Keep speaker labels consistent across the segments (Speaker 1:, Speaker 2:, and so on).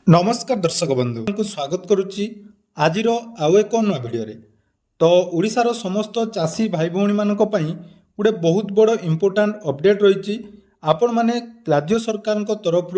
Speaker 1: नमस्कार दर्शक बंधु को स्वागत करुच्ची आज आउ एक नया भिडियो तो ओडिशार समस्त चाषी भाई भौणी मानक पई गोटे बहुत बड़ इंपोर्टाट अपडेट रही आपण माने राज्य सरकार तरफ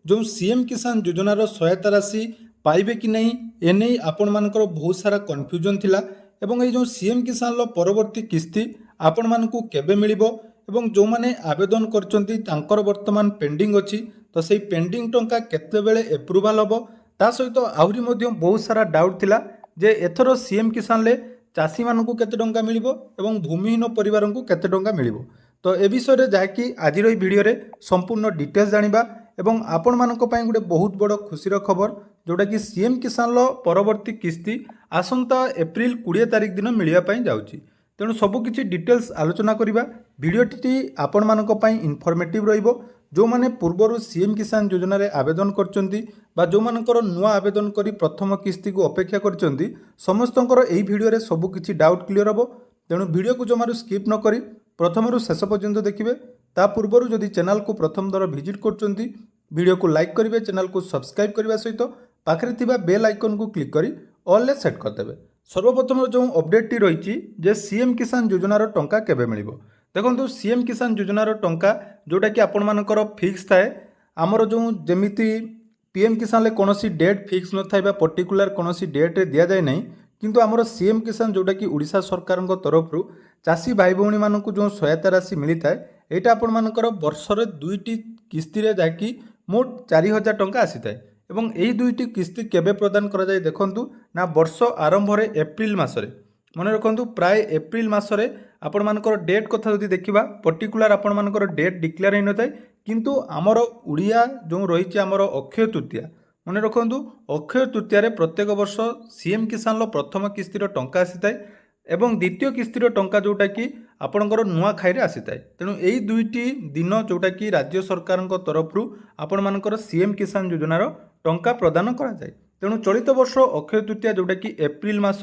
Speaker 1: जो सीएम किसान योजनार सहायता राशि पाइबे कि नहीं एने आपण मानकर बहुत सारा कन्फ्यूजन थिला एवं ये जो सीएम किसान परवर्ती किस्ती आपण मानकु केबे मिलिबो एवं जो माने आवेदन करचंती तांकर वर्तमान पेंडिंग अछि तो सेही पेंडिंग टंका केते बेले एप्रूवाल हबो ता सहित आहुरी मध्य बहुत सारा डाउट थिला जे एथरो सीएम किसान ले चाषी मानकु केते टंका मिलिबो एवं भूमिहीन परिवार को केते टंका मिलिबो तो ए विषय रे जाकी आजिर ई वीडियो रे संपूर्ण डिटेल्स जानिबा एवं आपण मानक पई गोटे बहुत बड़ खुशीर खबर जोटा कि सीएम किसान परवर्ती किस्ती आसंता एप्रिल 20 तारिख दिन मिलिया पई जाउची तेणु सबुकिछि डिटेल्स आलोचना करिबा भिडियोटी आपण मानक पई इनफॉर्मेटिव रहिबो जो माने पूर्वर सीएम किसान योजना रे आवेदन करचंती बा जो मानकर नुआ आवेदन करी प्रथम किस्ती को अपेक्षा करचंती समस्तंकर एही भिडियो रे सबुकिछि डाउट क्लियर हबो तेणु भिडियो को जमारू स्किप न करी प्रथमरु शेष पर्यंत देखिबे ता पूर्वर जदि चैनल को प्रथम दर विजिट करचंती वीडियो को लाइक करिवे चैनल को सब्सक्राइब करबा सहित पाखरे थिबा बेल आइकन को क्लिक करी ऑल ले सेट कर देबे। सर्वप्रथम जो अपडेट टी रही जे सीएम किसान योजनार टंका केबे मिलिबो देखो सीएम किसान योजनार टंका जोटा कि आपण मानकर फिक्स थाए आमर जो जेमिति पीएम किसान ले कोनोसी डेट फिक्स न थाए बा पर्टिकुलर कोनोसी डेट रे दिया जाय नहीं किंतु आमर सीएम किसान जोटा कि ओडिशा सरकार तरफ चाषी भाई भौणी मानकु जो सहायता राशि मिली थाए एटा आपण मानकर वर्षरे दुईटी किस्ती रे जाकी मोट 4000 टंका आसी थाए एवं यही दुईटी किस्ती केबे प्रदान करा जाय देखंतु ना वर्ष आरंभ रे एप्रिल मासरे मन रखु प्राय एप्रिल मसरे आपण मानकर डेट कथा जदि देखिबा पर्टिकुलर आपण मानकर डेट डिक्लेयर होई नथाय किंतु आमर उड़िया जो रही आमर अक्षय तृतीया मन रखु अक्षय तृतीया प्रत्येक वर्ष सीएम किसान प्रथम किस्तीर टंका आसी थाए एवं द्वितीय किस्तीर टंका जोटा कि आपणकर नुआ खाई रे आसी थाए तेणु यही दुईटी दिन जोटा कि राज्य सरकार तरफ आपण मानकर सीएम किसान योजनार टंका प्रदान करा जाय तेणु चलित वर्ष अक्षय तृतीया जोटा कि एप्रिल मास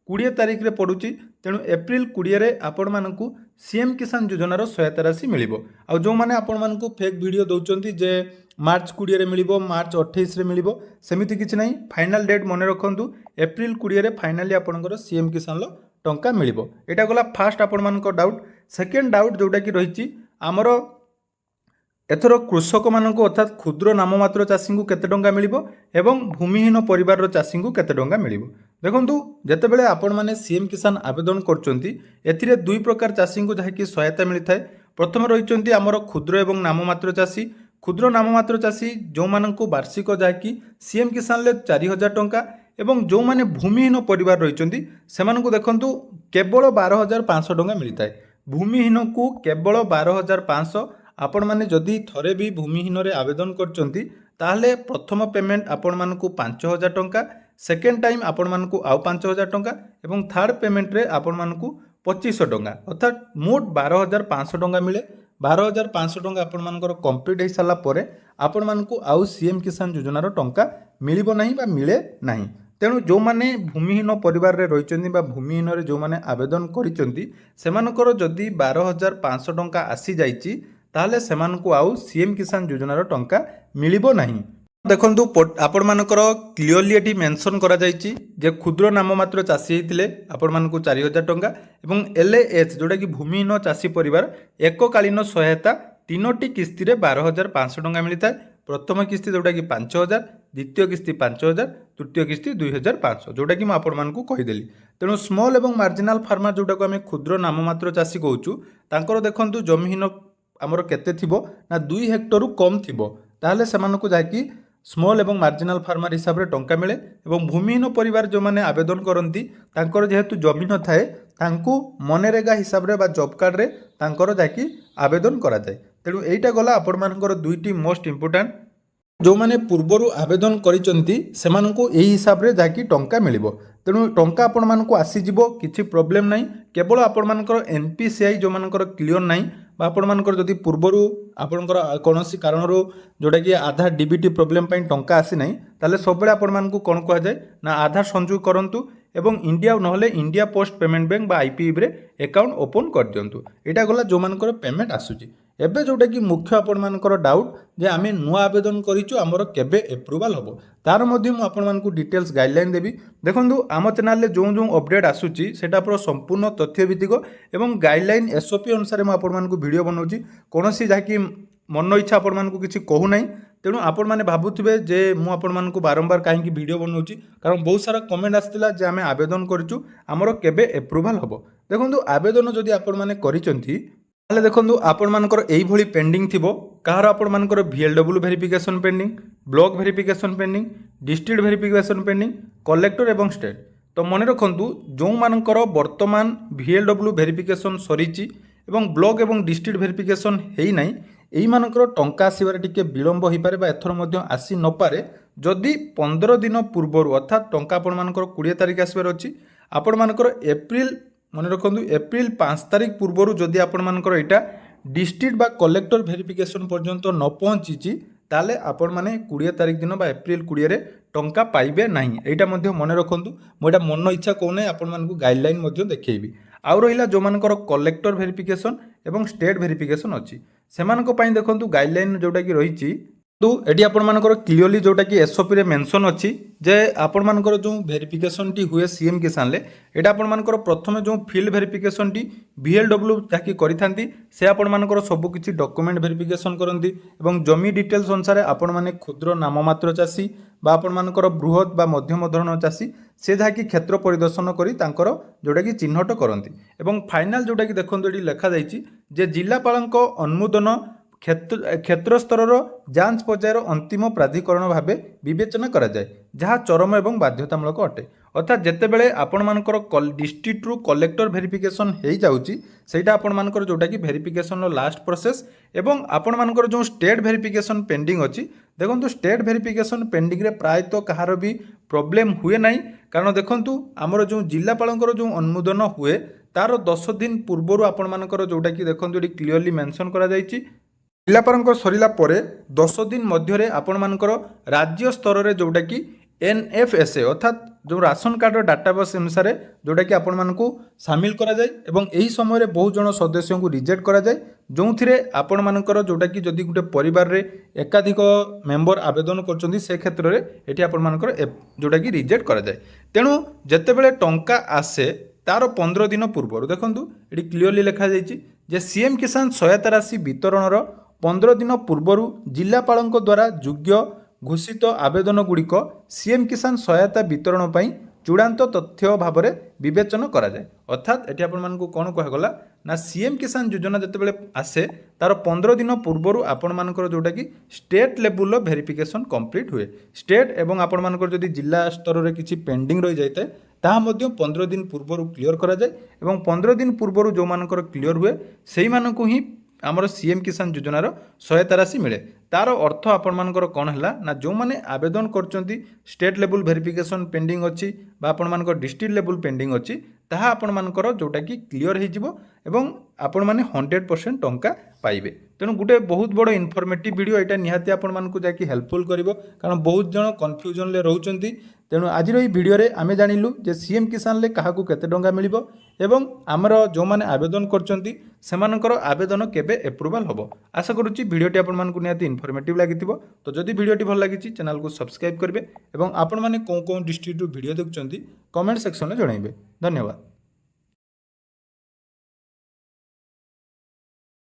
Speaker 1: 20 तारिख रे पड़ुची तेणु एप्रिल 20 रे आपण मानकु सीएम किसान योजनार सहायता राशि मिलिबो आ जो माने आपण मानकु फेक वीडियो दउचंती जे मार्च 20 रे मिलिबो मार्च 28 रे मिलिबो सेमिति किछ नाही फाइनल डेट मने रखंतु एप्रिल 20 रे फाइनली आपणकर सीएम किसान टंका मिलिबो एटा गला फास्ट आपण मानक डाउट सेकंड डाउट जोटा कि रहिची हमर एथर कृषक मानक अर्थात क्षुद्र नाममात्र चाषी को केते टंका मिलिबो एवं भूमिहीन परिवार चाषी को केते टंका मिलिबो देखंतु जेतेबेले आपण माने सीएम किसान आवेदन करचंती एथिरे दुई प्रकार चाषी को जहा कि सहायता मिलिथाय प्रथम रहिचंती हमर क्षुद्र एवं नाममात्र चाषी क्षुद्र नाममात्र चाषी जो मानक वार्षिक जहा कि सीएम किसान ले 4000 टंका एवं जो माने भूमिहीन परिवार रहिचंती सेमानकु देखंतु केवल 12500 टंका मिलिथाय भूमिहीन को केवल 12500 आपण माने जदि थरे भी भूमिहीन रे आवेदन करचंती ताहले प्रथम पेमेंट आपण मानकु 5000 टंका सेकेंड टाइम आपण मानकु आउ 5000 टंका एवं थर्ड पेमेंट रे आपण मानकु 2500 टंका अर्थात मोट 12500 टंका मिले 12500 टंका आपण मानकर कंप्लीट हो सारा परे आपण मानकु आउ सीएम किसान योजनार टंका मिलिबो नाही बा मिले नाही तेणु जो माने भूमिहीन परिवार रे रहिचंती बा भूमिहीन रे जो माने आवेदन करिचंती सेमानकर जदि 12500 टंका आसी जाईची ताहले सेमानकु आउ सीएम किसान योजनार टंका मिलिबो नाही देखंतु आपण मानकर क्लियरली एटी मेंशन करा जाईची जे क्षुद्र नाममात्र चाषी हेतिले आपण मानकु 4000 टंका एवं एलएएच जोटा कि भूमिहीन चाषी परिवार एककालीन सहायता तीनोटी किस्ती रे 12500 टंका मिलिथाय प्रथम किस्ती जोटा कि 5000 द्वितीय किस्ती 5000 तृतीय किस्ती 2500 जोटा कि आपण मानकु कहिदेली तेणु स्मॉल एवं मार्जिनाल फार्मर जोटा को आमे क्षुद्र नाममात्र चाषी कहूचु तांकर देखंतु जमीन आमर केते थिबो ना 2 हेक्टर कम थिबो ताहले सेमानकु जाकी स्मॉल एवं मार्जिनाल फार्मर हिसाब रे टंका मिले एवं भूमिहीन परिवार जो माने आवेदन करंती तांकर जेहेतु जमीन थाए तांकु मनरेगा हिसाब रे बा जॉब कार्ड रे तांकर जाकी आवेदन करा जाय तेणु एइटा गला आपण मानकर दुईटी मोस्ट इंपोर्टेंट जो माने पूर्वरु आवेदन करिचंती सेमानकु एही हिसाब रे जाकी टंका मिलिबो तेणु टंका आपण मानकु आसी जिवो किछि प्रॉब्लम नाही केवल आपण मानकर एनपीसीआई जो मानकर क्लियर नाही बा आपण मानकर जदि पूर्वरु आपणकर कोनोसी कारणरो जोटा कि आधार डीबीटी प्रॉब्लम पई टंका आसी नाही ताले सबले आपण मानकु कोन कहा जाय ना आधार संयोग करंतु एवं इंडिया नहले इंडिया पोस्ट पेमेंट बैंक बा आईपीबी रे अकाउंट ओपन कर दियंतु एटा गला जो मानकर पेमेंट आसुची एबे जोटा कि मुख्य आपणमानकर डाउट जे आमे नुआ आवेदन करिचु हमर केबे एप्रूवल हबो तार मध्ये मु आपणमानकु डिटेल्स गाइडलाइन देबी। देखंतु आम चैनल रे जो जो अपडेट आसुची सेटा पर संपूर्ण तथ्य भित्तिक एवं गाइडलाइन एसओपी अनुसार मु आपणमानकु वीडियो बनौची कोनोसी जाकी मन इच्छा आपणमानकु किछि कहू नै। तेणु आपण मैंने भावुवे जे मुझे आपण मानक बारंबार कहीं वीडियो बनाऊँगी कारण बहुत सारा कमेंट आसाला जे आम आवेदन करूँ आमर केबे एप्रूवल हम। देखो आवेदन जदि आपण मैंने करिसेंती ताले देखंतु आपण मानकर एई भली पेंडिंग थिबो कहार आपण मानकर VLW verification pending, block verification pending, district verification pending, collector एवं स्टेट। तो मन रखंतु जो मानकर वर्तमान VLW वेरिफिकेशन सरीची एवं ब्लॉक एवं डिस्ट्रिक्ट वेरिफिकेशन हेई नाही एई मानकर टंका आसीबार टिके विलंब हो पारे बा एथर मध्य आसी न पारे जदि 15 दिन पूर्व अर्थात टंका आपण मानकर 20 तारिख आसबार अछि आपण मानकर एप्रिल मन रखंतु एप्रिल 5 तारिख पूर्व जदि आपण मानकर एटा डिस्ट्रिक्ट बा कलेक्टर वेरिफिकेशन पर्यंत न पहुँची ताले आपण माने 20 तारिख दिन बा एप्रिल 20 रे टंका पाइबे नाही। एटा मध्य मन रखंतु मोटा मन इच्छा कोने आपण मानकु गाइडलाइन मध्य देखैबी। आउ रहिला जो मानकर कलेक्टर वेरिफिकेशन एवं स्टेट वेरिफिकेशन अछि सेमानक पई देखंतु गाइडलाइन जोटा कि रहिछि तो एटी आपण मानकर क्लियरली जोटा कि एसओपी रे मेंशन अछि जे आपण मानकर जो वेरिफिकेशन टी हुए सीएम किसान ले एटा आपण मानकर प्रथमे जो फील्ड वेरिफिकेशन टी VLW ताकि करिथांती से आपण मानकर सब किछि डॉक्यूमेंट वेरिफिकेशन करंती एवं जमी डिटेल्स अनुसार आपण माने क्षुद्र नाममात्र चासी बा आपण मानकर बृहत बा मध्यम धरण चासी से जाकि क्षेत्र परिदर्शन करी तांकर जोटा कि चिन्हट करंती एवं फाइनल जोटा कि देखंतु एटी लेखा जाईछि जे जिल्लापालक अनुमोदन क्षेत्र स्तर जांच पर्यायर अंतिम प्राधिकरण भाव विवेचना करा जाए जहाँ चरम एवं बाध्यतामूलक अटे। अर्थात जिते बड़े आपण मानकर डिस्ट्रिक्ट रु कलेक्टर वेरिफिकेशन हो जाउची सेटा आपण मानकर जोटा कि वेरिफिकेशन लास्ट प्रोसेस एवं आपण मानकर जो स्टेट वेरिफिकेशन पेंडिंग अछि देखंतु स्टेट वेरिफिकेशन पेंडिंग रे प्रायतः कहार भी प्रॉब्लम हुए नाही कारण देखंतु हमर जो जिल्लापालकर जो अनुमोदन हुए तार 10 दिन पूर्व आपण मानकर जोटा कि देखंतु एटी क्लियरली मेंशन करा जाईची जिलापाल सरिला परे 10 दिन मध्य आपण मानकर राज्य स्तर रे जोटा कि NFSA अर्थात जो राशन कार्ड डाटाबेस अनुसार जोटा कि आपण मानकु शामिल करा जाय एवं एही समय रे बहुत जन सदस्यों को रिजेक्ट करा जाय जो थिरे आपण मानकर जोटा कि जदि गुटे परिवार रे एकाधिक मेंबर आवेदन करचंदी से क्षेत्र रे एठी आपण मानकर जोटा कि रिजेक्ट करा जाय। तेणु जते बेले टंका आसे तार 15 दिन पूर्व देखंतु एठी क्लियरली लिखा जायछि जे सीएम किसान सहायता राशि वितरण रो 15 दिन पूर्व जिलापाल द्वारा योग्य घोषित आवेदन गुड़िक सीएम किसान सहायता वितरण पर चूड़ांत तथ्य भाव में विवेचन करा जाए। अर्थात ये आपण कौन कहगला ना सीएम किसान योजना जिते आसे तार 15 दिन पूर्व आपण मानकर जोटा कि स्टेट लेवल वेरिफिकेशन कंप्लीट हुए स्टेट एवं आपण मानकर जदि जिला स्तर में किसी पेंडिंग रही जाए ताहा मध्य 15 दिन पूर्व क्लियर करा जाए एवं 15 दिन पूर्व जो मानकर क्लियर हुए से मानकु ही आमर सीएम किसान योजनार सहायता राशि मिले। तार अर्थ आपण मानकर कौन है ना जो मैंने आवेदन करचंती स्टेट लेवल वेरिफिकेशन पेंडिंग अच्छी बा आपण मानकर डिस्ट्रिक्ट लेवल पेंडिंग अच्छी ताहा आपण मानकर जोटा कि क्लियर हो जिवो एवं आपण माने 100% टंका पाइबे। तेणु गोटे बहुत बड़ इनफॉर्मेटिव वीडियो यहाँ निहाती आपण मानकु जाकि हेल्पफुल करिवो कारण बहुत जन कन्फ्यूजन ले रहउचंती। तेणु आज ये वीडियो रे आमे जानिलु जे सीएम किसान ले काहाकु केते टंका मिलिबो एवं आमर जो माने आवेदन करचंती सेमानकर आवेदन केबे एप्रूवल हबो। आशा करूची वीडियोटी आपण मानकु निहाती इनफॉर्मेटिव लागिथिबो। तो जदि वीडियोटी भल लागिची चैनल को सब्सक्राइब करबे एवं आपण माने कोन कोन डिस्ट्रिक्ट वीडियो देखुचंती कमेंट सेक्शन में जणाइबे। धन्यवाद।